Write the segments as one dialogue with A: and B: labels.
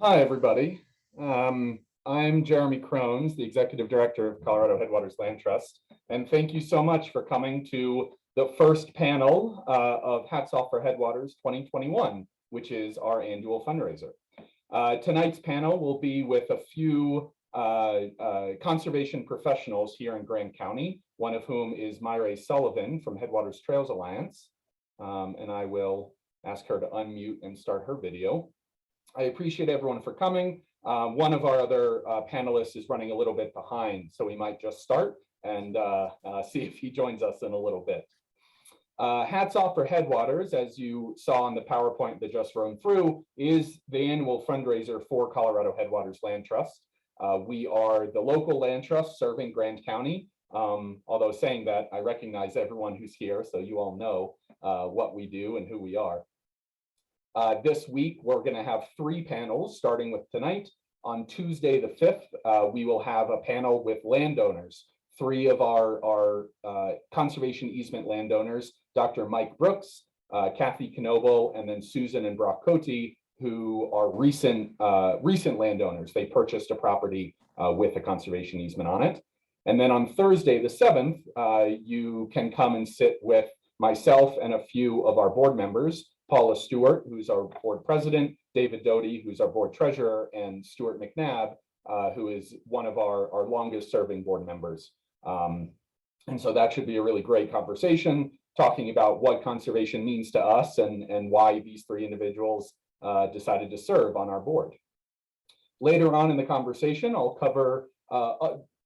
A: Hi, everybody. I'm Jeremy Crones, the Executive Director of Colorado Headwaters Land Trust, and thank you so much for coming to the first panel of Hats Off for Headwaters 2021, which is our annual fundraiser. Tonight's panel will be with a few conservation professionals here in Grand County, one of whom is Maire Sullivan from Headwaters Trails Alliance, and I will ask her to unmute and start her video. I appreciate everyone for coming. One of our other panelists is running a little bit behind, so we might just start and see if he joins us in a little bit. Hats Off for Headwaters, as you saw on the PowerPoint that just ran through, is the annual fundraiser for Colorado Headwaters Land Trust. We are the local land trust serving Grand County. Although saying that, I recognize everyone who's here, so you all know what we do and who we are. This week, we're going to have 3 panels, starting with tonight. On Tuesday, the 5th, we will have a panel with landowners. 3 of our conservation easement landowners, Dr. Mike Brooks, Kathy Knoebel, and then Susan and Brock Cote, who are recent landowners. They purchased a property with a conservation easement on it. And then on Thursday, the 7th, you can come and sit with myself and a few of our board members, Paula Stewart, who's our board president, David Doty, who's our board treasurer, and Stuart McNabb, who is one of our longest serving board members. And so that should be a really great conversation, talking about what conservation means to us and why these 3 individuals decided to serve on our board. Later on in the conversation, I'll cover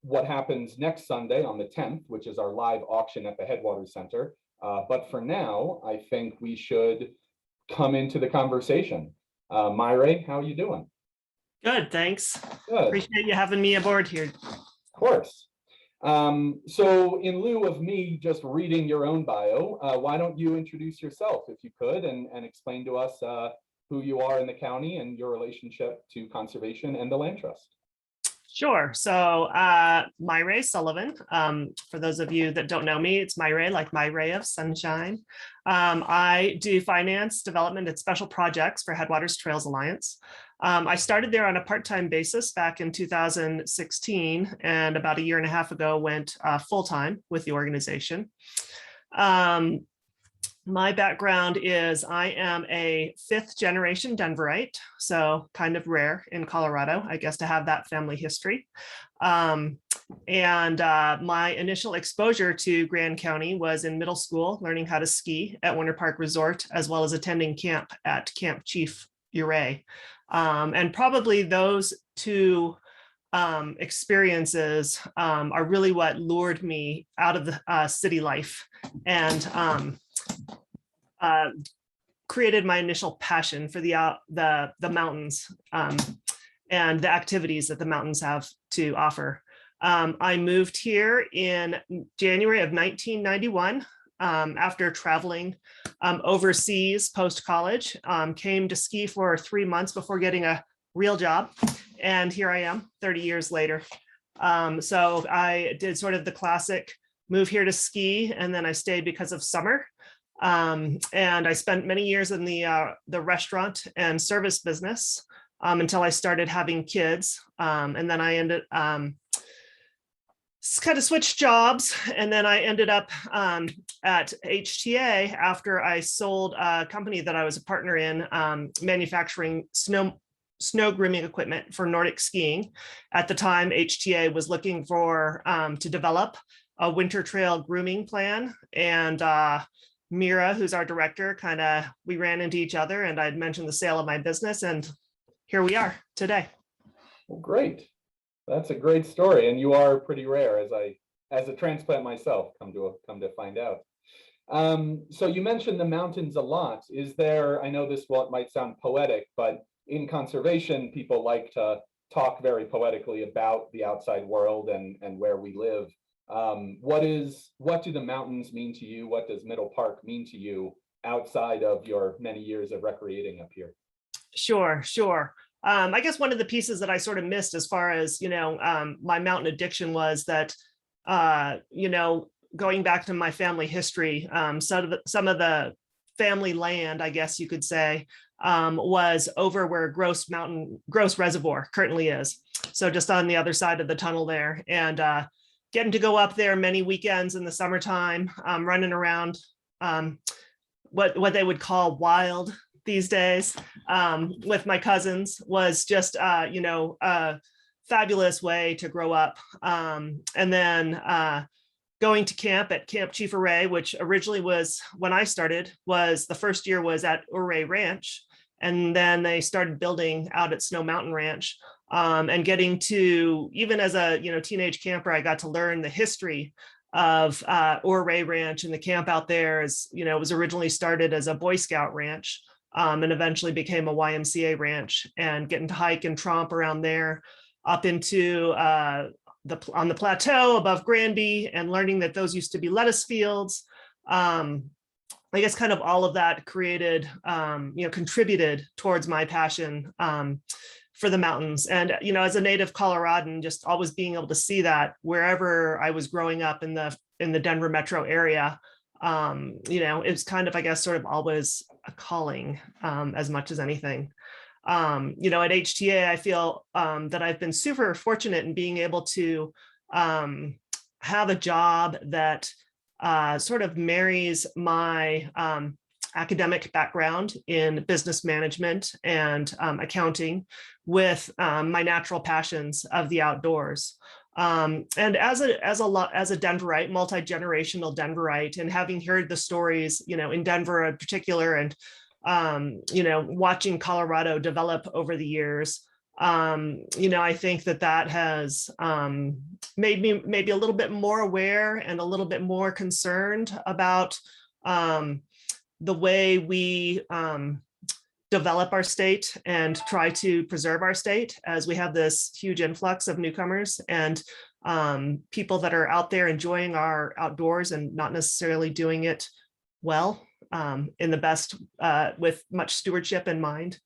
A: what happens next Sunday on the 10th, which is our live auction at the Headwaters Center. But for now, I think we should come into the conversation. Maire, how are you doing?
B: Good, thanks.
A: Good.
B: Appreciate you having me aboard here.
A: Of course. So in lieu of me just reading your own bio, why don't you introduce yourself, if you could, and explain to us who you are in the county and your relationship to conservation and the land trust.
B: Sure. So Maire Sullivan, for those of you that don't know me, it's Maire, like my ray of sunshine. I do finance, development, and special projects for Headwaters Trails Alliance. I started there on a part-time basis back in 2016, and about a year and a half ago went full-time with the organization. My background is I am a 5th generation Denverite, so kind of rare in Colorado, I guess, to have that family history. My initial exposure to Grand County was in middle school, learning how to ski at Winter Park Resort, as well as attending camp at Camp Chief Ouray. And probably those two experiences are really what lured me out of the city life and created my initial passion for the mountains and the activities that the mountains have to offer. I moved here in January of 1991 after traveling overseas post-college, came to ski for 3 months before getting a real job. And here I am 30 years later. So I did sort of the classic move here to ski, and then I stayed because of summer. And I spent many years in the restaurant and service business until I started having kids. And then I ended kind of switched jobs. And then I ended up at HTA after I sold a company that I was a partner in, manufacturing snow grooming equipment for Nordic skiing. At the time, HTA was looking for to develop a winter trail grooming plan. And Maire, who's our director, we ran into each other, and I'd mentioned the sale of my business, and here we are today.
A: Well, great. That's a great story, and you are pretty rare, as a transplant myself, come to find out. So you mentioned the mountains a lot. Is there? I know this might sound poetic, but in conservation, people like to talk very poetically about the outside world and where we live. What do the mountains mean to you? What does Middle Park mean to you outside of your many years of recreating up here?
B: Sure. I guess one of the pieces that I sort of missed as far as, my mountain addiction was that, going back to my family history, some of the family land, I guess you could say, was over where Gross Reservoir currently is. So just on the other side of the tunnel there, and getting to go up there many weekends in the summertime, running around what they would call wild these days with my cousins was just, a fabulous way to grow up. And then going to camp at Camp Chief Ouray, which originally was, when I started, was the first year was at Ouray Ranch. And then they started building out at Snow Mountain Ranch, and getting to, even as a teenage camper, I got to learn the history of Ouray Ranch, and the camp out there is, it was originally started as a Boy Scout ranch, and eventually became a YMCA ranch, and getting to hike and tromp around there up into on the plateau above Granby, and learning that those used to be lettuce fields. I guess kind of all of that created, contributed towards my passion for the mountains. And, as a native Coloradan, just always being able to see that wherever I was growing up in the Denver metro area, it's kind of, I guess, sort of always a calling as much as anything. At HTA, I feel that I've been super fortunate in being able to have a job that sort of marries my academic background in business management and accounting with my natural passions of the outdoors. And as a Denverite, multi-generational Denverite, and having heard the stories, in Denver in particular, and watching Colorado develop over the years, I think that has made me maybe a little bit more aware and a little bit more concerned about the way we develop our state and try to preserve our state, as we have this huge influx of newcomers and people that are out there enjoying our outdoors and not necessarily doing it well, in the best, with much stewardship in mind.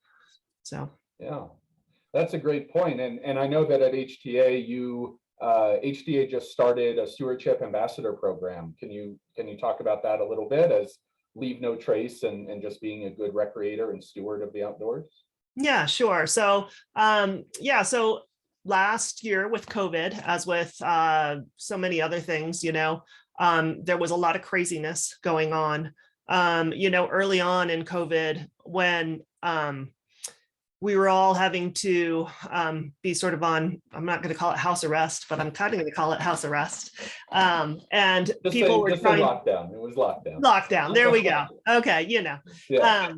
B: So
A: yeah. That's a great point. And I know that at HTA, HTA just started a stewardship ambassador program. Can you talk about that a little bit, as leave no trace and just being a good recreator and steward of the outdoors?
B: Yeah, sure. So, so last year with COVID, as with so many other things, there was a lot of craziness going on. Early on in COVID, when we were all having to be sort of on, I'm not going to call it house arrest, but I'm kind of going to call it house arrest. And
A: Just
B: people were trying
A: lockdown. It was lockdown.
B: Lockdown. There we go. Okay,
A: Yeah.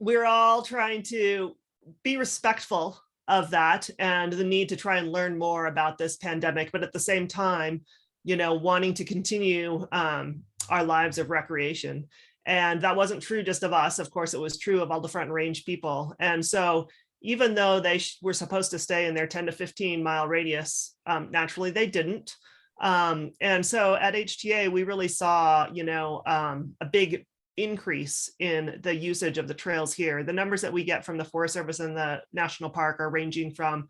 B: We're all trying to be respectful of that and the need to try and learn more about this pandemic, but at the same time, wanting to continue our lives of recreation. And that wasn't true just of us. Of course, it was true of all the front range people. And so even though they were supposed to stay in their 10 to 15 mile radius, naturally they didn't. And so at HTA, we really saw, a big increase in the usage of the trails here. The numbers that we get from the Forest Service and the National Park are ranging from,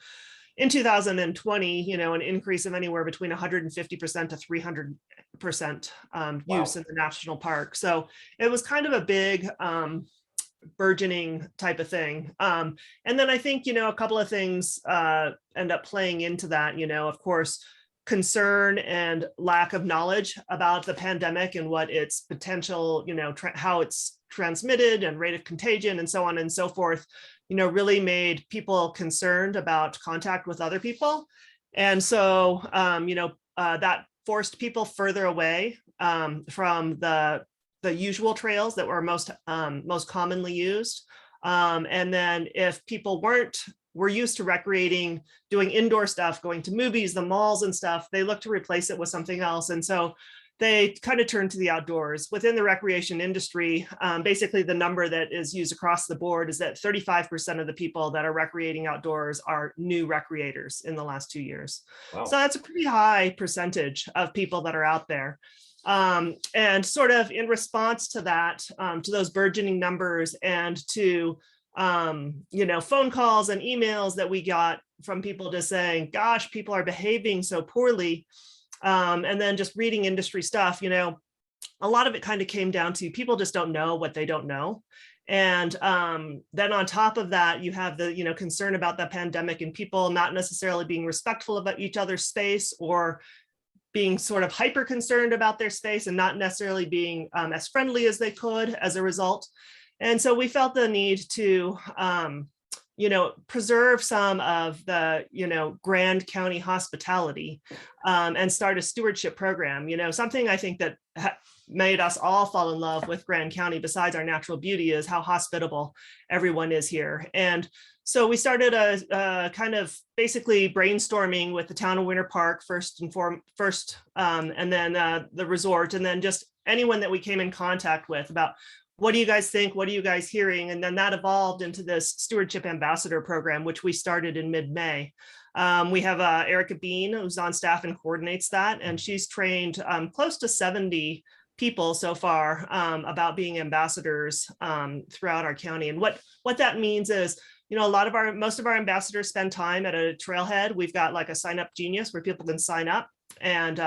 B: in 2020, an increase of anywhere between 150% to 300% use in the national park. So it was kind of a big burgeoning type of thing. And then I think, a couple of things end up playing into that, of course, concern and lack of knowledge about the pandemic and what its potential, how it's transmitted and rate of contagion and so on and so forth, really made people concerned about contact with other people. And so, that forced people further away from the usual trails that were most commonly used. And then if people were used to recreating, doing indoor stuff, going to movies, the malls and stuff, they look to replace it with something else. And so they kind of turned to the outdoors. Within the recreation industry, basically the number that is used across the board is that 35% of the people that are recreating outdoors are new recreators in the last 2 years. Wow. So that's a pretty high percentage of people that are out there. And sort of in response to that, to those burgeoning numbers and to phone calls and emails that we got from people just saying, gosh, people are behaving so poorly. And then just reading industry stuff, a lot of it kind of came down to people just don't know what they don't know. And then on top of that, you have the, concern about the pandemic and people not necessarily being respectful about each other's space, or being sort of hyper concerned about their space and not necessarily being as friendly as they could as a result. And so we felt the need to, preserve some of the, Grand County hospitality and start a stewardship program. Something I think that made us all fall in love with Grand County, besides our natural beauty, is how hospitable everyone is here. And so we started a kind of basically brainstorming with the town of Winter Park first, and then the resort, and then just anyone that we came in contact with about, what do you guys think? What are you guys hearing? And then that evolved into this Stewardship Ambassador program, which we started in mid-May. We have Erica Bean, who's on staff and coordinates that, and she's trained close to 70 people so far about being ambassadors throughout our county. And what that means is, most of our ambassadors spend time at a trailhead. We've got like a sign up genius where people can sign up and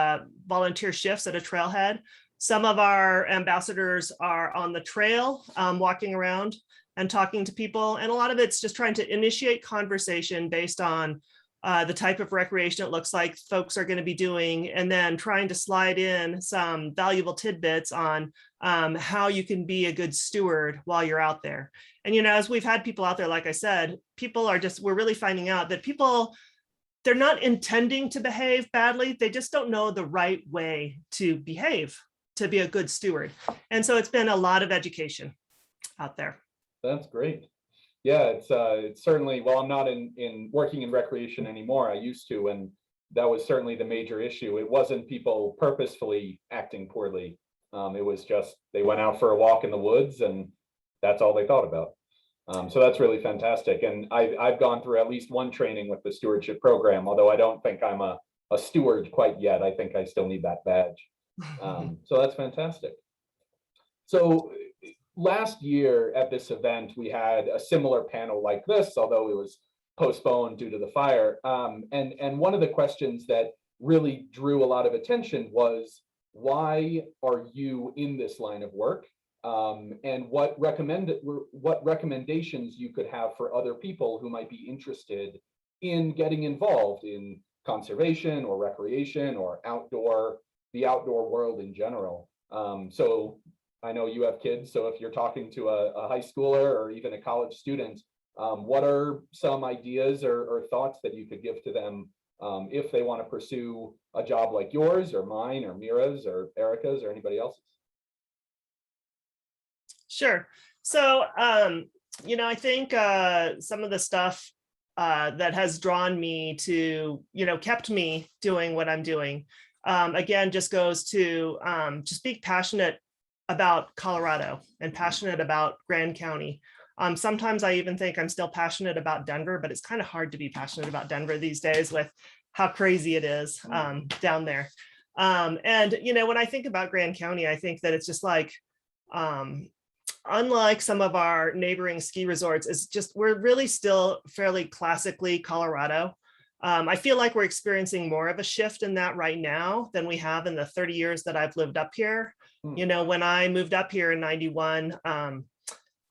B: volunteer shifts at a trailhead. Some of our ambassadors are on the trail, walking around and talking to people. And a lot of it's just trying to initiate conversation based on the type of recreation it looks like folks are going to be doing, and then trying to slide in some valuable tidbits on how you can be a good steward while you're out there. And, as we've had people out there, like I said, we're really finding out that people, they're not intending to behave badly. They just don't know the right way to behave to be a good steward. And so it's been a lot of education out there.
A: That's great. Yeah, it's certainly, well, I'm not in working in recreation anymore. I used to, and that was certainly the major issue. It wasn't people purposefully acting poorly. It was just, they went out for a walk in the woods and that's all they thought about. So that's really fantastic. And I've gone through at least one training with the stewardship program, although I don't think I'm a steward quite yet. I think I still need that badge. So that's fantastic. So last year at this event, we had a similar panel like this, although it was postponed due to the fire. And one of the questions that really drew a lot of attention was, why are you in this line of work? And what recommendations you could have for other people who might be interested in getting involved in conservation or recreation or the outdoor world in general. So I know you have kids, so if you're talking to a high schooler or even a college student, what are some ideas or thoughts that you could give to them if they want to pursue a job like yours or mine or Mira's or Erica's or anybody else's?
B: Sure. So, I think some of the stuff that has drawn me to, kept me doing what I'm doing, again, just goes to just being passionate about Colorado and passionate about Grand County. Sometimes I even think I'm still passionate about Denver, but it's kind of hard to be passionate about Denver these days with how crazy it is down there. And, when I think about Grand County, I think that it's just like, unlike some of our neighboring ski resorts, we're really still fairly classically Colorado. I feel like we're experiencing more of a shift in that right now than we have in the 30 years that I've lived up here. When I moved up here in 91,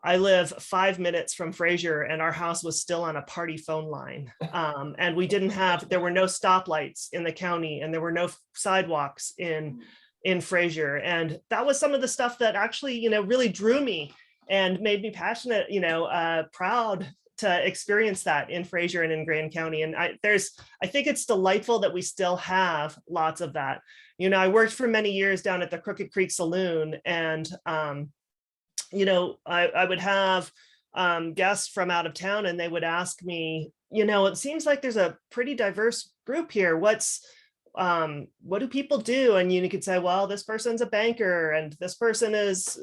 B: I live 5 minutes from Fraser and our house was still on a party phone line. And there were no stoplights in the county and there were no sidewalks in Fraser. And that was some of the stuff that actually, really drew me and made me passionate, proud to experience that in Fraser and in Grand County. And I think it's delightful that we still have lots of that. I worked for many years down at the Crooked Creek Saloon, and I would have guests from out of town and they would ask me, it seems like there's a pretty diverse group here. What do people do? And you could say, well, this person's a banker and this person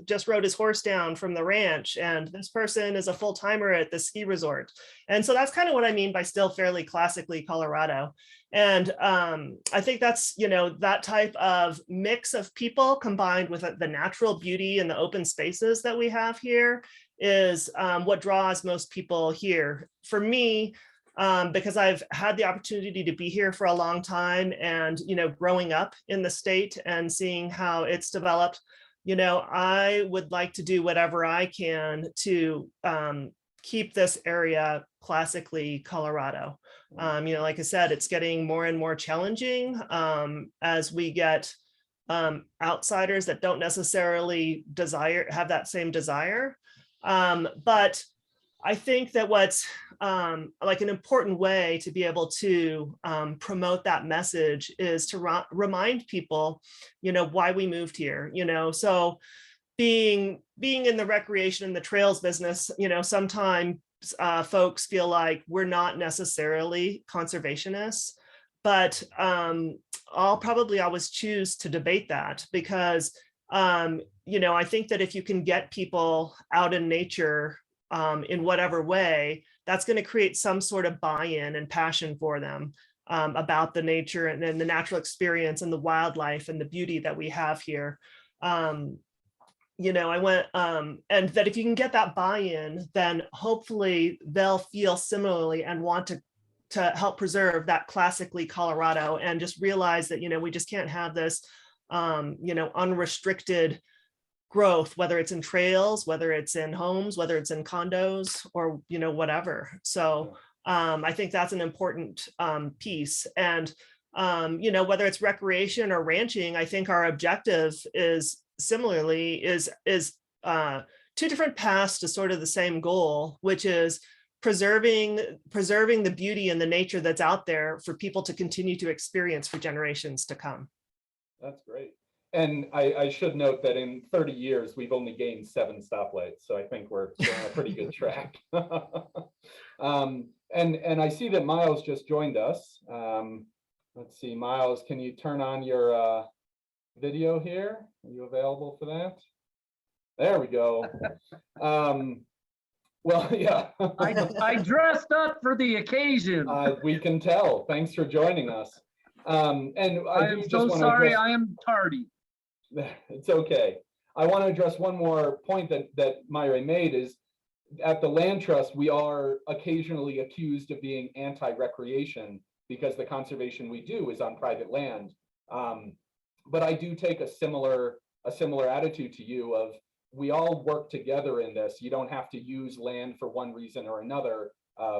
B: just rode his horse down from the ranch and this person is a full-timer at the ski resort. And so that's kind of what I mean by still fairly classically Colorado. And I think that's, that type of mix of people combined with the natural beauty and the open spaces that we have here is what draws most people here. For me, because I've had the opportunity to be here for a long time and, growing up in the state and seeing how it's developed, I would like to do whatever I can to keep this area classically Colorado. Like I said, it's getting more and more challenging as we get outsiders that don't necessarily have that same desire. But I think that what's like an important way to be able to promote that message is to remind people, why we moved here, so being in the recreation and the trails business, sometimes folks feel like we're not necessarily conservationists, but I'll probably always choose to debate that because, I think that if you can get people out in nature in whatever way, that's going to create some sort of buy-in and passion for them about the nature and the natural experience and the wildlife and the beauty that we have here. And that if you can get that buy-in, then hopefully they'll feel similarly and want to help preserve that classically Colorado and just realize that, we just can't have this, unrestricted growth, whether it's in trails, whether it's in homes, whether it's in condos or, whatever. So I think that's an important piece. And, whether it's recreation or ranching, I think our objective is similarly is two different paths to sort of the same goal, which is preserving the beauty and the nature that's out there for people to continue to experience for generations to come. That's
A: great. And I should note that in 30 years, we've only gained 7 stoplights. So I think we're on a pretty good track. And I see that Miles just joined us. Let's see, Miles, can you turn on your video here? Are you available for that? There we go. Well, yeah.
C: I dressed up for the occasion.
A: We can tell. Thanks for joining us. And
C: I am so sorry I am tardy.
A: It's okay. I want to address one more point that Maire made is at the land trust, we are occasionally accused of being anti-recreation because the conservation we do is on private land. But I do take a similar attitude to you of we all work together in this. You don't have to use land for one reason or another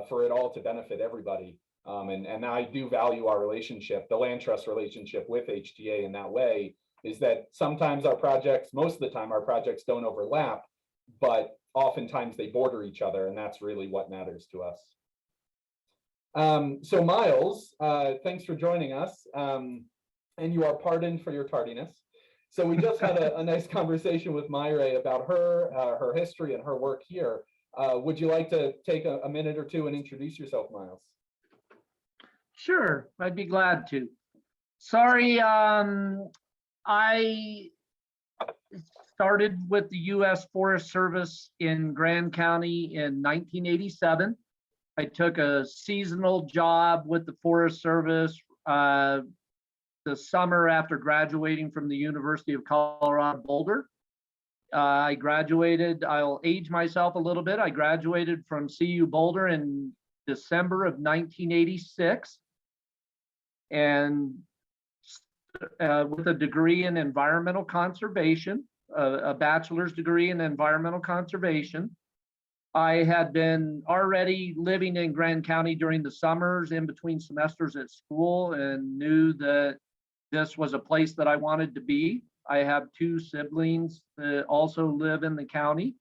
A: for it all to benefit everybody. And I do value our relationship, the land trust relationship with HTA in that way, is that sometimes our projects, most of the time our projects don't overlap, but oftentimes they border each other, and that's really what matters to us. So Miles, thanks for joining us, and you are pardoned for your tardiness. So we just had a nice conversation with Maire about her history and her work here. Would you like to take a minute or two and introduce yourself, Miles?
C: Sure, I'd be glad to. Sorry, I started with the U.S. Forest Service in Grand County in 1987. I took a seasonal job with the Forest Service the summer after graduating from the University of Colorado Boulder. I graduated, I'll age myself a little bit. I graduated from CU Boulder in December of 1986 and with a degree in environmental conservation, a bachelor's degree in environmental conservation. I had been already living in Grand County during the summers in between semesters at school and knew that this was a place that I wanted to be. I have two siblings that also live in the county.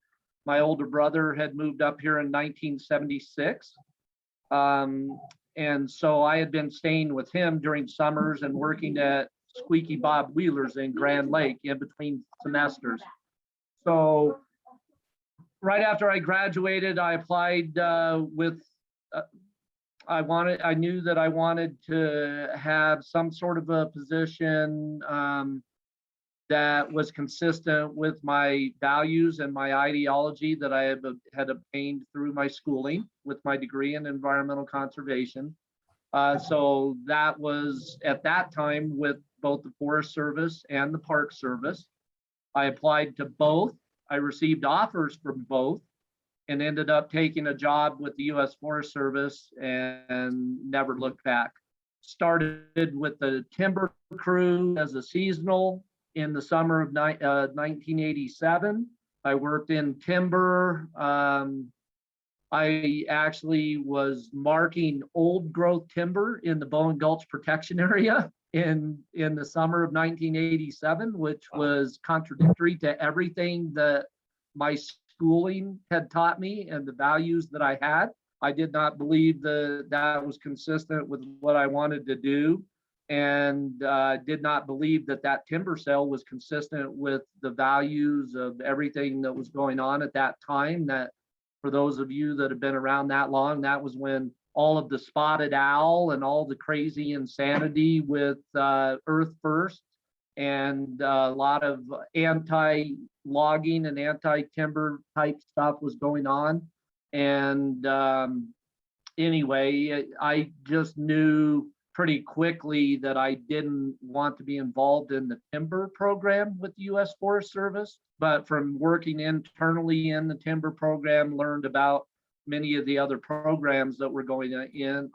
C: My older brother had moved up here in 1976. And so I had been staying with him during summers and working at Squeaky Bob Wheeler's in Grand Lake in between semesters. So right after I graduated, I applied I knew that I wanted to have some sort of a position that was consistent with my values and my ideology that I had obtained through my schooling with my degree in environmental conservation. So that was at that time with both the Forest Service and the Park Service. I applied to both. I received offers from both and ended up taking a job with the U.S. Forest Service and never looked back. Started with the timber crew as a seasonal in the summer of 1987. I worked in timber. I actually was marking old growth timber in the Bowen Gulch protection area in the summer of 1987, which was contradictory to everything that my schooling had taught me and the values that I had. I did not believe that was consistent with what I wanted to do, and did not believe that timber sale was consistent with the values of everything that was going on at that time. That for those of you that have been around that long, that was when all of the spotted owl and all the crazy insanity with Earth First and a lot of anti-logging and anti-timber type stuff was going on. And anyway, I just knew pretty quickly that I didn't want to be involved in the timber program with the U.S. Forest Service. But from working internally in the timber program, learned about many of the other programs that were going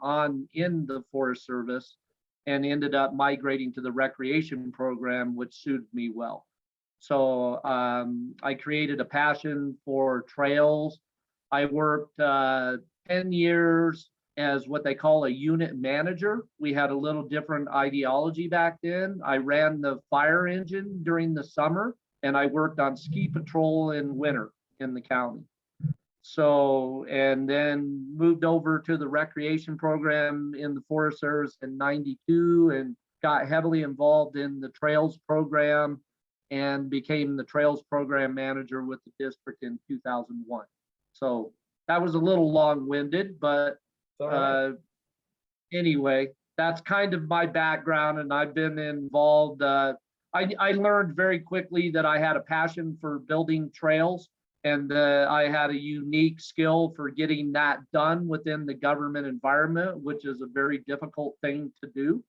C: on in the Forest Service, and ended up migrating to the recreation program, which suited me well. So I created a passion for trails. I worked 10 years as what they call a unit manager. We had a little different ideology back then. I ran the fire engine during the summer, and I worked on ski patrol in winter in the county. So, and then moved over to the recreation program in the Forest Service in '92 and got heavily involved in the trails program and became the trails program manager with the district in 2001. So that was a little long-winded, but anyway, that's kind of my background, and I've been involved. I learned very quickly that I had a passion for building trails, and I had a unique skill for getting that done within the government environment, which is a very difficult thing to do.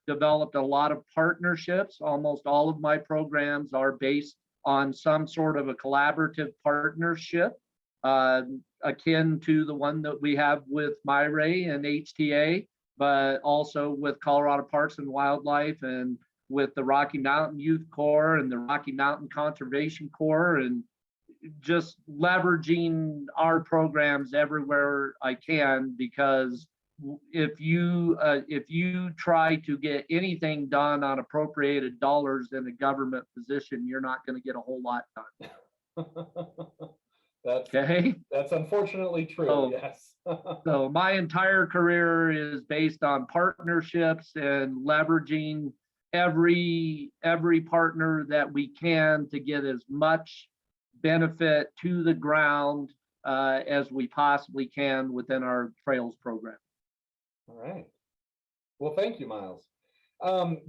C: Developed a lot of partnerships. Almost all of my programs are based on some sort of a collaborative partnership, akin to the one that we have with Maire and HTA, but also with Colorado Parks and Wildlife and with the Rocky Mountain Youth Corps and the Rocky Mountain Conservation Corps, and just leveraging our programs everywhere I can, because if you try to get anything done on appropriated dollars in a government position, you're not going to get a whole lot done.
A: That's unfortunately true.
C: So,
A: yes.
C: So my entire career is based on partnerships and leveraging every partner that we can to get as much benefit to the ground as we possibly can within our trails program.
A: All right. Well, thank you, Miles.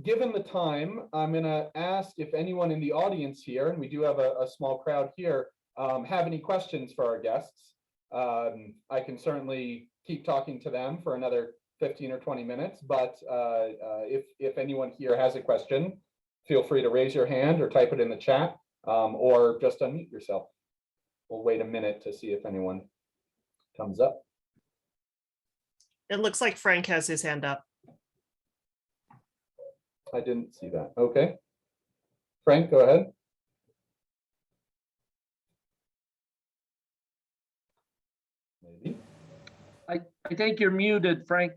A: Given the time, I'm going to ask if anyone in the audience here, and we do have a small crowd here, have any questions for our guests. I can certainly keep talking to them for another 15 or 20 minutes, but if anyone here has a question, feel free to raise your hand or type it in the chat, or just unmute yourself. We'll wait a minute to see if anyone comes up.
B: It looks like Frank has his hand up.
A: I didn't see that. Okay. Frank, go ahead. Maybe.
C: I think you're muted, Frank.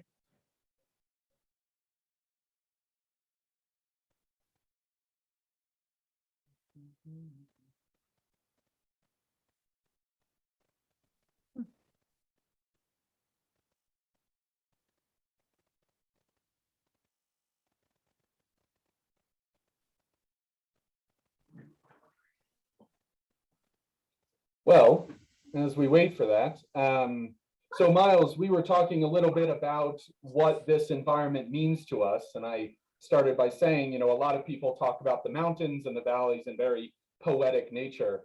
A: Well, as we wait for that, so Miles, we were talking a little bit about what this environment means to us, and I started by saying, you know, a lot of people talk about the mountains and the valleys in very poetic nature.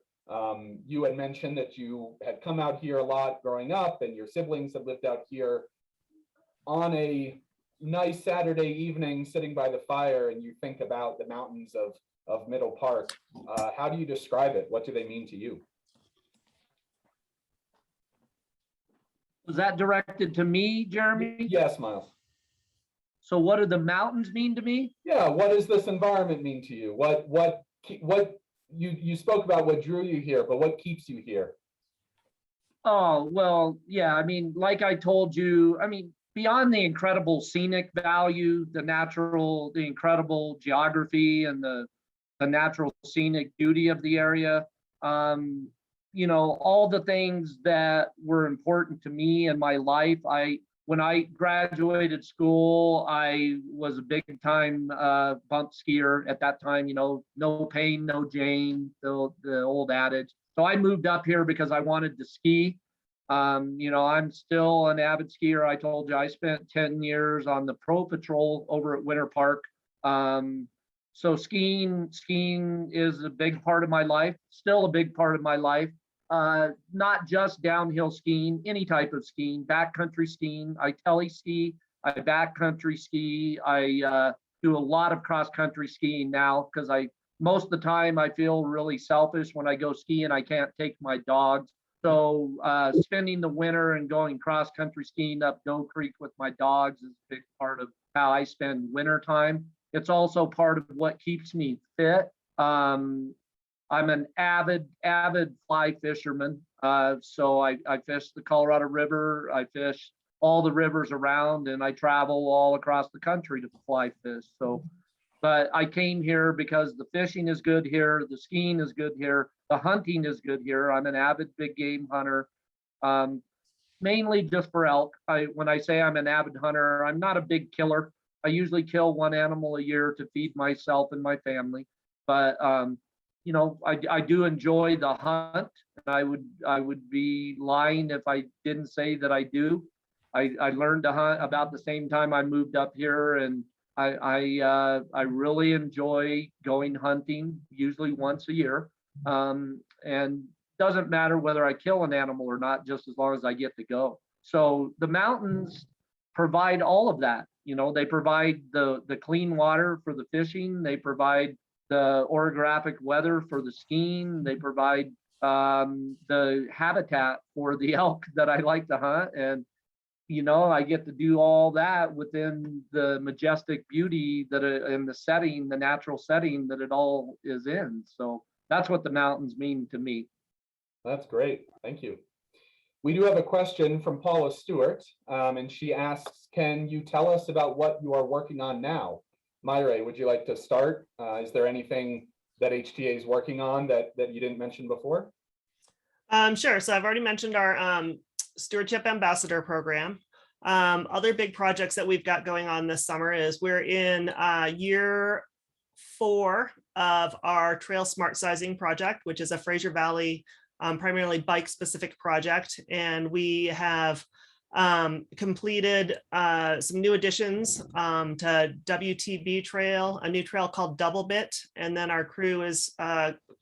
A: You had mentioned that you had come out here a lot growing up, and your siblings had lived out here. On a nice Saturday evening, sitting by the fire, and you think about the mountains of Middle Park, how do you describe it? What do they mean to you?
C: Was that directed to me, Jeremy?
A: Yes, Miles.
C: So what do the mountains mean to me?
A: Yeah, what does this environment mean to you? What you spoke about what drew you here, but what keeps you here?
C: Oh, well, yeah, I mean, like I told you, I mean, beyond the incredible scenic value, the incredible geography and the natural scenic beauty of the area, you know, all the things that were important to me in my life. When I graduated school, I was a big time bump skier at that time, you know, no pain, no gain, the old adage. So I moved up here because I wanted to ski. You know, I'm still an avid skier. I told you I spent 10 years on the Pro Patrol over at Winter Park. So skiing is a big part of my life, still a big part of my life. Not just downhill skiing, any type of skiing, backcountry skiing. I tele ski, I backcountry ski. I do a lot of cross country skiing now because most of the time I feel really selfish when I go skiing. I can't take my dogs. So spending the winter and going cross country skiing up Doe Creek with my dogs is a big part of how I spend winter time. It's also part of what keeps me fit. I'm an avid fly fisherman. So I fish the Colorado River, I fish all the rivers around, and I travel all across the country to fly fish. So, but I came here because the fishing is good here, the skiing is good here, the hunting is good here. I'm an avid big game hunter, mainly just for elk. When I say I'm an avid hunter, I'm not a big killer. I usually kill one animal a year to feed myself and my family. But you know, I do enjoy the hunt, and I would be lying if I didn't say that I do. I learned to hunt about the same time I moved up here, and I really enjoy going hunting, usually once a year. And doesn't matter whether I kill an animal or not, just as long as I get to go. So the mountains provide all of that. You know, they provide the clean water for the fishing. They provide the orographic weather for the skiing. They provide the habitat for the elk that I like to hunt. And, you know, I get to do all that within the majestic beauty that in the setting, the natural setting that it all is in. So that's what the mountains mean to me.
A: That's great. Thank you. We do have a question from Paula Stewart, and she asks, can you tell us about what you are working on now? Maire, would you like to start? Is there anything that HTA is working on that you didn't mention before?
B: Sure. So I've already mentioned our Stewardship Ambassador program. Other big projects that we've got going on this summer is we're in year 4 of our Trail Smart Sizing project, which is a Fraser Valley primarily bike specific project. And we have completed some new additions to WTB Trail, a new trail called Double Bit. And then our crew is,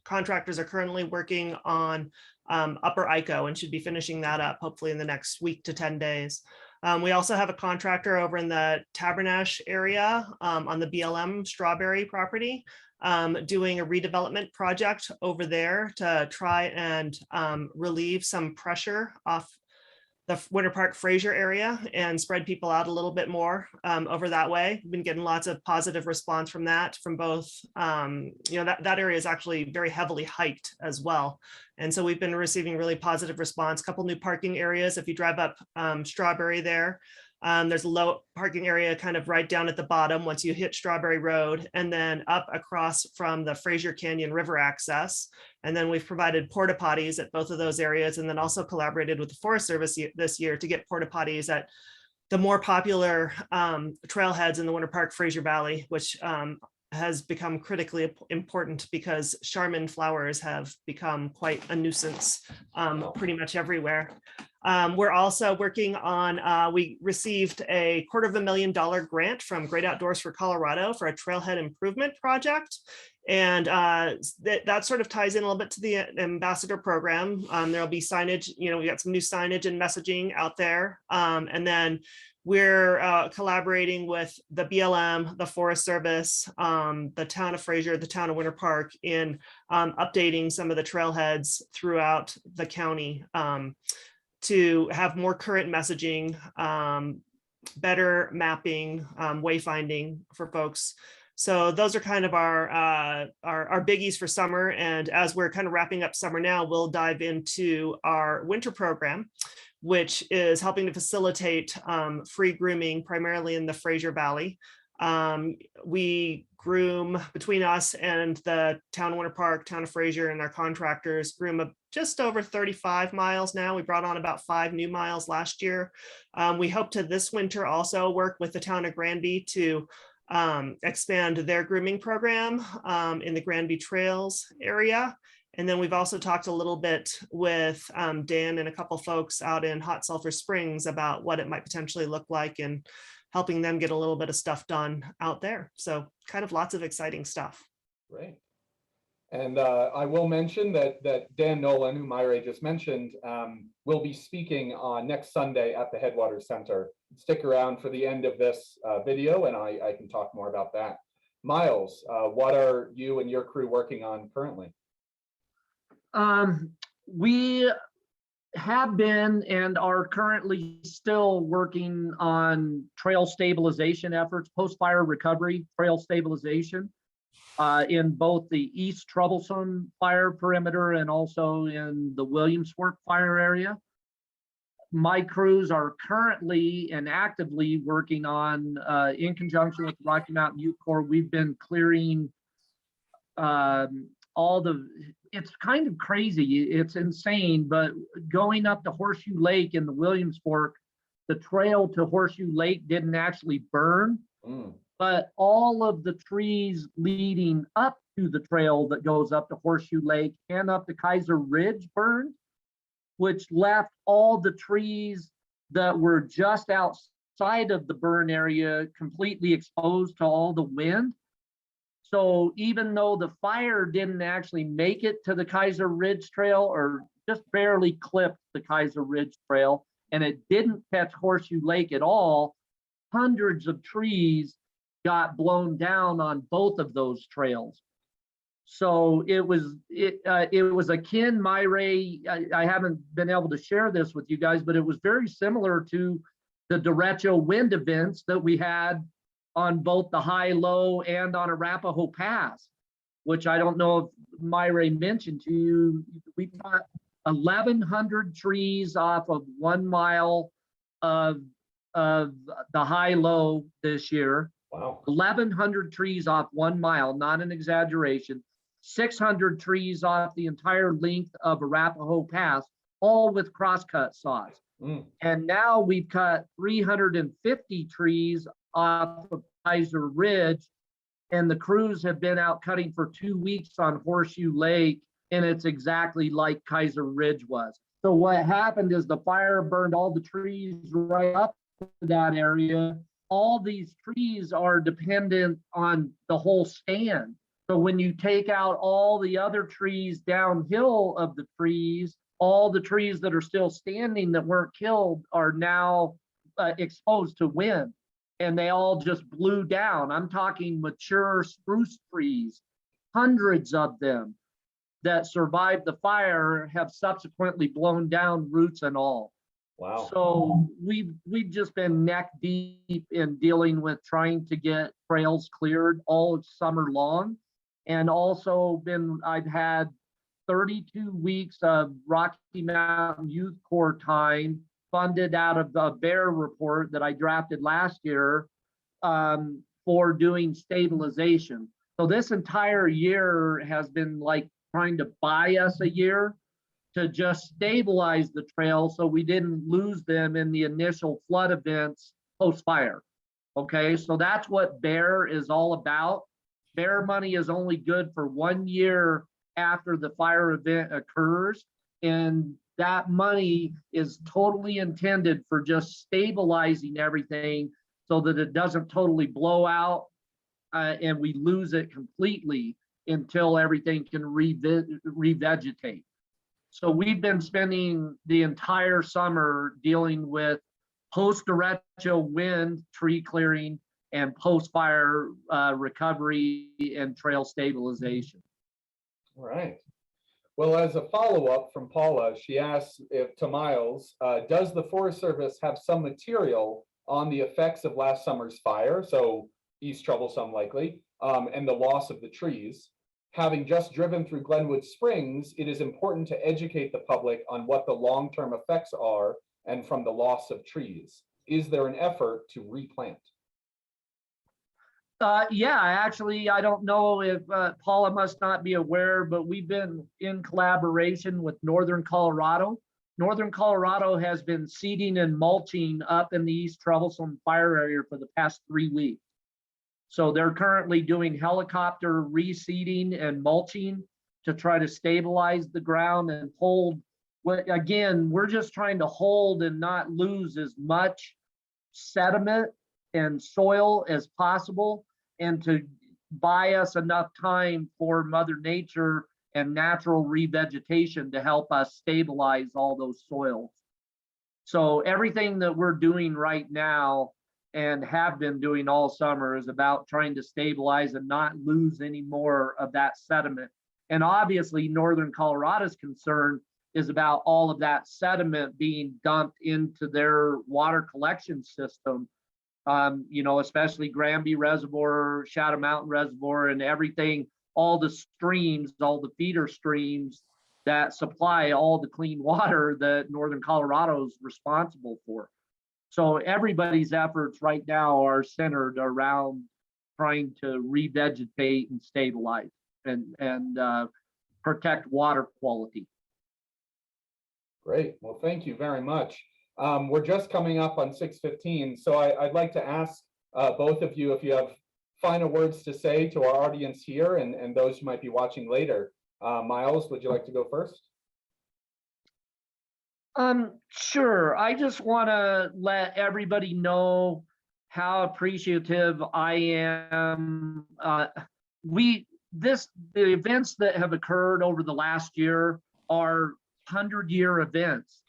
B: contractors are currently working on Upper Ico and should be finishing that up hopefully in the next week to 10 days. We also have a contractor over in the Tabernash area on the BLM Strawberry property doing a redevelopment project over there to try and relieve some pressure off the Winter Park Fraser area and spread people out a little bit more over that way. We've been getting lots of positive response from that, from both, you know, that area is actually very heavily hiked as well. And so we've been receiving really positive response. A couple new parking areas. If you drive up Strawberry there, there's a low parking area kind of right down at the bottom once you hit Strawberry Road, and then up across from the Fraser Canyon River access. And then we've provided porta potties at both of those areas, and then also collaborated with the Forest Service this year to get porta potties at the more popular trailheads in the Winter Park Fraser Valley, which has become critically important because Charmin flowers have become quite a nuisance pretty much everywhere. We're also working on, we received a $250,000 grant from Great Outdoors for Colorado for a trailhead improvement project. And that sort of ties in a little bit to the ambassador program. There'll be signage, you know, we got some new signage and messaging out there. And then we're collaborating with the BLM, the Forest Service, the town of Fraser, the town of Winter Park in updating some of the trailheads throughout the county to have more current messaging, better mapping, wayfinding for folks. So those are kind of our biggies for summer. And as we're kind of wrapping up summer now, we'll dive into our winter program, which is helping to facilitate free grooming primarily in the Fraser Valley. We groom, between us and the town of Winter Park, town of Fraser, and our contractors, groom just over 35 miles now. We brought on about 5 new miles last year. We hope to this winter also work with the town of Granby to expand their grooming program in the Granby Trails area. And then we've also talked a little bit with Dan and a couple folks out in Hot Sulphur Springs about what it might potentially look like and helping them get a little bit of stuff done out there. So kind of lots of exciting stuff.
A: Great. And I will mention that Dan Nolan, who Maire just mentioned, will be speaking on next Sunday at the Headwaters Center. Stick around for the end of this video and I can talk more about that. Miles, what are you and your crew working on currently?
C: We have been and are currently still working on trail stabilization efforts, post-fire recovery, trail stabilization in both the East Troublesome fire perimeter and also in the Williams Fork fire area. My crews are currently and actively working on, in conjunction with Rocky Mountain Youth Corps, we've been clearing all the, it's kind of crazy, it's insane, but going up to Horseshoe Lake in the Williams Fork, the trail to Horseshoe Lake didn't actually burn, but all of the trees leading up to the trail that goes up to Horseshoe Lake and up to Kaiser Ridge burned, which left all the trees that were just outside of the burn area completely exposed to all the wind. So even though the fire didn't actually make it to the Kaiser Ridge Trail, or just barely clipped the Kaiser Ridge Trail, and it didn't catch Horseshoe Lake at all, hundreds of trees got blown down on both of those trails. So it was akin, Maire, I haven't been able to share this with you guys, but it was very similar to the derecho wind events that we had on both the high low and on Arapahoe Pass, which I don't know if Maire mentioned to you. We got 1,100 trees off of 1 mile of the high low this year.
A: Wow.
C: 1,100 trees off 1 mile, not an exaggeration. 600 trees off the entire length of Arapahoe Pass, all with crosscut saws. And now we've cut 350 trees off of Kaiser Ridge, and the crews have been out cutting for 2 weeks on Horseshoe Lake, and it's exactly like Kaiser Ridge was. So what happened is the fire burned all the trees right up to that area. All these trees are dependent on the whole stand. So when you take out all the other trees downhill of the trees, all the trees that are still standing that weren't killed are now exposed to wind, and they all just blew down. I'm talking mature spruce trees, hundreds of them that survived the fire have subsequently blown down, roots and all.
A: Wow.
C: So we've just been neck deep in dealing with trying to get trails cleared all summer long. And also I've had 32 weeks of Rocky Mountain Youth Corps time funded out of the Bear report that I drafted last year for doing stabilization. So this entire year has been like trying to buy us a year to just stabilize the trail so we didn't lose them in the initial flood events post-fire. Okay, so that's what Bear is all about. Bear money is only good for 1 year after the fire event occurs, and that money is totally intended for just stabilizing everything so that it doesn't totally blow out and we lose it completely until everything can revegetate. So we've been spending the entire summer dealing with post-derecho wind tree clearing and post-fire recovery and trail stabilization.
A: All right. Well, as a follow-up from Paula, she asks to Miles, does the Forest Service have some material on the effects of last summer's fire, so East Troublesome likely, and the loss of the trees? Having just driven through Glenwood Springs, it is important to educate the public on what the long-term effects are and from the loss of trees. Is there an effort to replant?
C: Yeah, actually, I don't know if Paula must not be aware, but we've been in collaboration with Northern Colorado. Northern Colorado has been seeding and mulching up in the East Troublesome fire area for the past 3 weeks. So they're currently doing helicopter reseeding and mulching to try to stabilize the ground and hold. Again, we're just trying to hold and not lose as much sediment and soil as possible, and to buy us enough time for Mother Nature and natural revegetation to help us stabilize all those soils. So everything that we're doing right now and have been doing all summer is about trying to stabilize and not lose any more of that sediment. And obviously Northern Colorado's concern is about all of that sediment being dumped into their water collection system. You know, especially Granby Reservoir, Shadow Mountain Reservoir, and everything, all the streams, all the feeder streams that supply all the clean water that Northern Colorado is responsible for. So everybody's efforts right now are centered around trying to revegetate and stabilize and protect water quality.
A: Great. Well, thank you very much. We're just coming up on 6:15, so I'd like to ask both of you if you have final words to say to our audience here and those who might be watching later. Miles, would you like to go first?
C: Sure. I just want to let everybody know how appreciative I am. The events that have occurred over the last year are 100-year events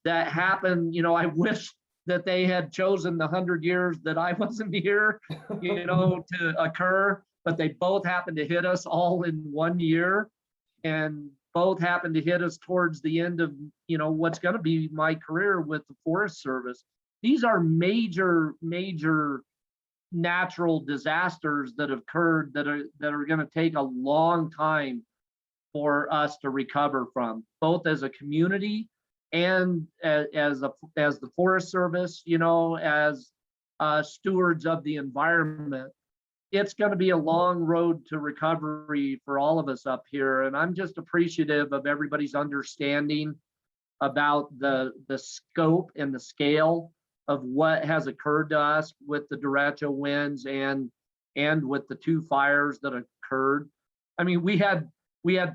C: that happen. You know, I wish that they had chosen the 100 years that I wasn't here, to occur, but they both happened to hit us all in 1 year, and both happened to hit us towards the end of, what's going to be my career with the Forest Service. These are major, major natural disasters that have occurred that are going to take a long time for us to recover from, both as a community and as the Forest Service, as stewards of the environment. It's going to be a long road to recovery for all of us up here, and I'm just appreciative of everybody's understanding about the scope and the scale of what has occurred to us with the derecho winds and with the 2 fires that occurred. I mean, we had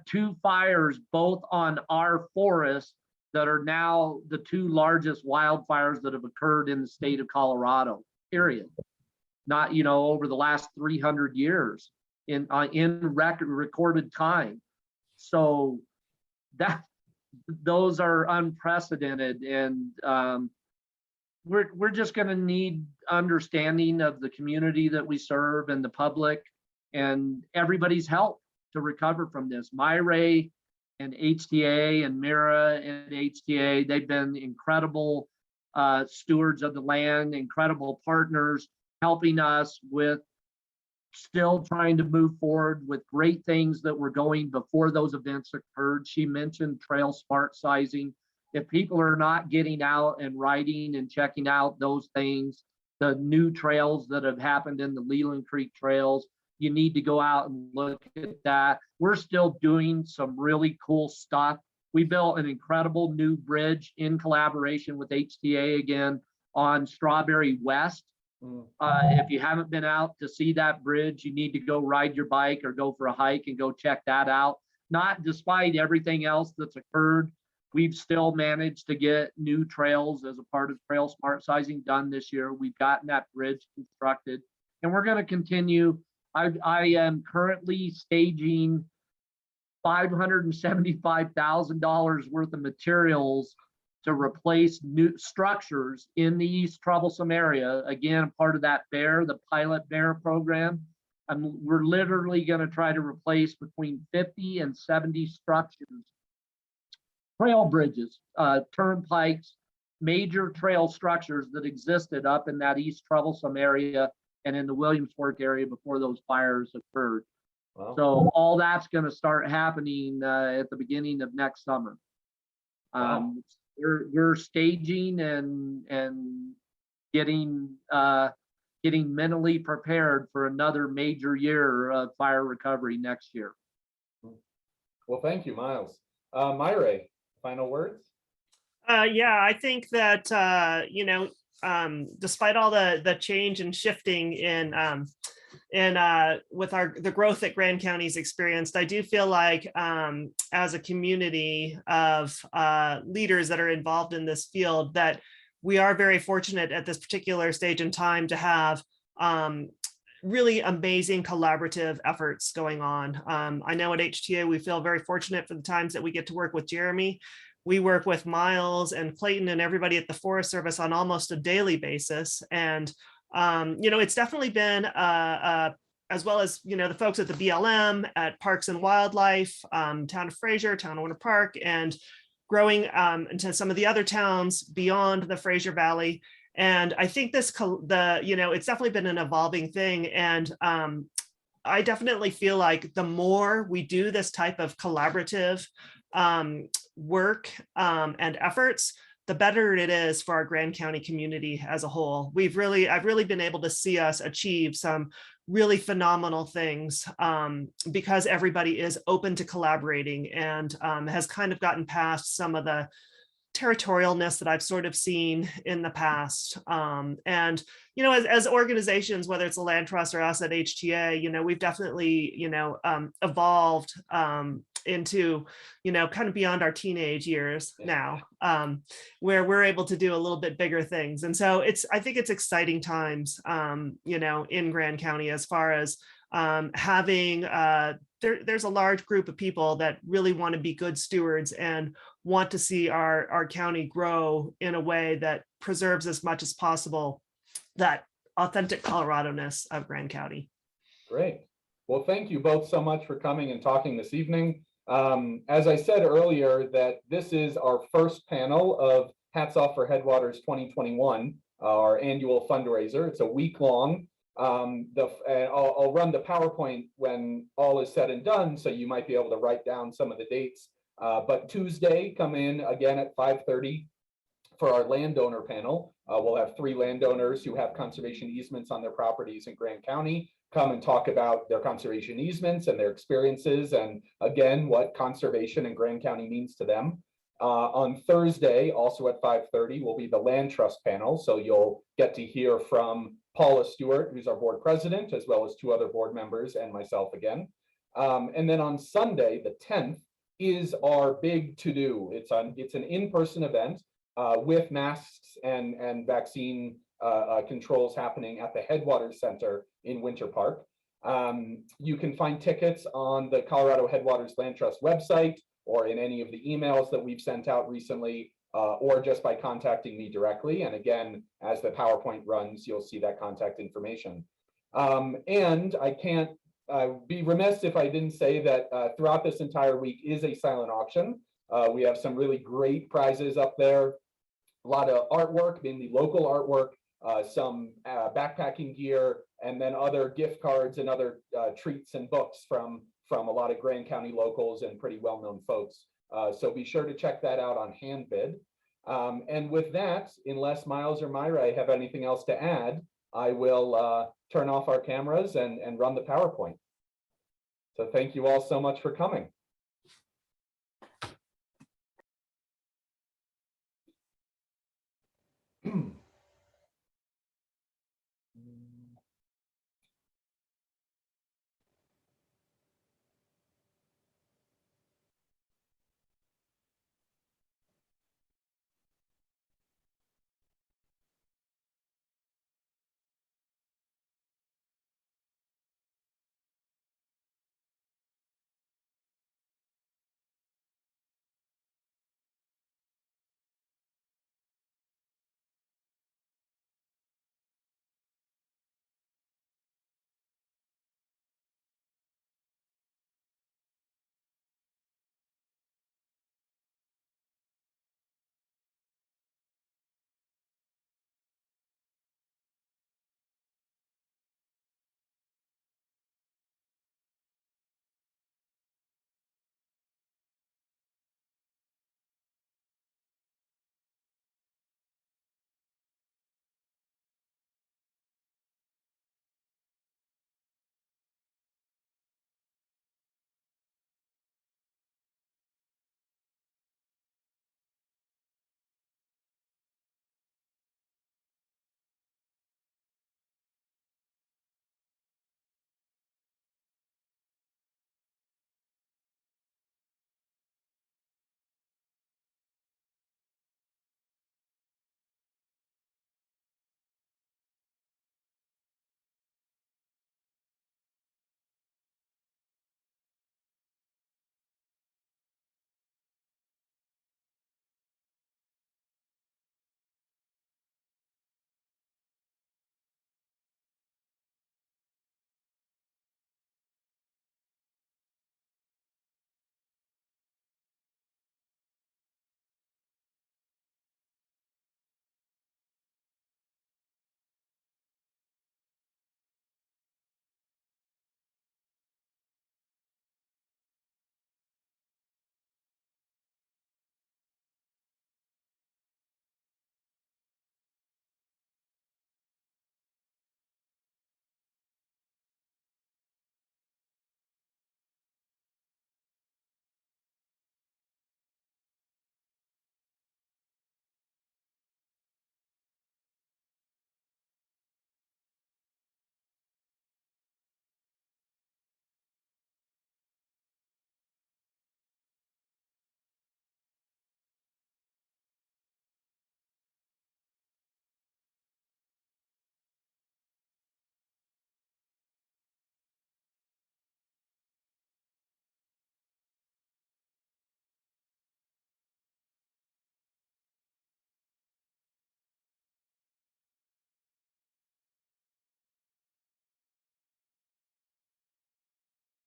C: 2 fires both on our forest that are now the 2 largest wildfires that have occurred in the state of Colorado, period. Not, over the last 300 years in recorded time. So those are unprecedented, and we're just going to need understanding of the community that we serve and the public and everybody's help to recover from this. Maire and HTA and Maire and HTA, they've been incredible stewards of the land, incredible partners, helping us with still trying to move forward with great things that were going before those events occurred. She mentioned trail smart sizing. If people are not getting out and riding and checking out those things, the new trails that have happened in the Leland Creek trails, you need to go out and look at that. We're still doing some really cool stuff. We built an incredible new bridge in collaboration with HTA again on Strawberry West. If you haven't been out to see that bridge, you need to go ride your bike or go for a hike and go check that out. Not despite everything else that's occurred, we've still managed to get new trails as a part of trail smart sizing done this year. We've gotten that bridge constructed, and we're going to continue. I am currently staging $575,000 worth of materials to replace new structures in the East Troublesome area. Again, part of that the pilot Maire program. We're literally going to try to replace between 50 and 70 structures, trail bridges, turnpikes, major trail structures that existed up in that East Troublesome area and in the Williams Fork area before those fires occurred. Wow. So all that's going to start happening at the beginning of next summer. Wow. We're staging and getting mentally prepared for another major year of fire recovery next year.
A: Well, thank you, Miles. Maire, final words?
B: Yeah, I think that despite all the change and shifting with the growth that Grand County's experienced, I do feel like as a community of leaders that are involved in this field, that we are very fortunate at this particular stage in time to have really amazing collaborative efforts going on. I know at HTA, we feel very fortunate for the times that we get to work with Jeremy. We work with Miles and Clayton and everybody at the Forest Service on almost a daily basis. And it's definitely been, as well as, the folks at the BLM, at Parks and Wildlife, Town of Fraser, Town of Winter Park, and growing into some of the other towns beyond the Fraser Valley. And I think it's definitely been an evolving thing. And I definitely feel like the more we do this type of collaborative work and efforts, the better it is for our Grand County community as a whole. I've really been able to see us achieve some really phenomenal things because everybody is open to collaborating and has kind of gotten past some of the territorialness that I've sort of seen in the past. And, as organizations, whether it's the Land Trust or us at HTA, we've definitely, evolved into, kind of beyond our teenage years now, where we're able to do a little bit bigger things. And so I think it's exciting times, in Grand County as far as having, there's a large group of people that really want to be good stewards and want to see our county grow in a way that preserves as much as possible that authentic Colorado-ness of Grand County.
A: Great. Well, thank you both so much for coming and talking this evening. As I said earlier, that this is our first panel of Hats Off for Headwaters 2021, our annual fundraiser. It's a week long. I'll run the PowerPoint when all is said and done, so you might be able to write down some of the dates. But Tuesday, come in again at 5:30 for our landowner panel. We'll have 3 landowners who have conservation easements on their properties in Grand County come and talk about their conservation easements and their experiences, and again, what conservation in Grand County means to them. On Thursday, also at 5:30, will be the land trust panel. So you'll get to hear from Paula Stewart, who's our board president, as well as 2 other board members and myself again. And then on Sunday, the 10th, is our big to-do. It's an in-person event with masks and vaccine controls happening at the Headwaters Center in Winter Park. You can find tickets on the Colorado Headwaters Land Trust website or in any of the emails that we've sent out recently, or just by contacting me directly. And again, as the PowerPoint runs, you'll see that contact information. And I can't be remiss if I didn't say that throughout this entire week is a silent auction. We have some really great prizes up there, a lot of artwork, mainly local artwork, some backpacking gear, and then other gift cards and other treats and books from a lot of Grand County locals and pretty well-known folks. So be sure to check that out on HandBid. And with that, unless Miles or Maire have anything else to add, I will turn off our cameras and run the PowerPoint. So thank you all so much for coming.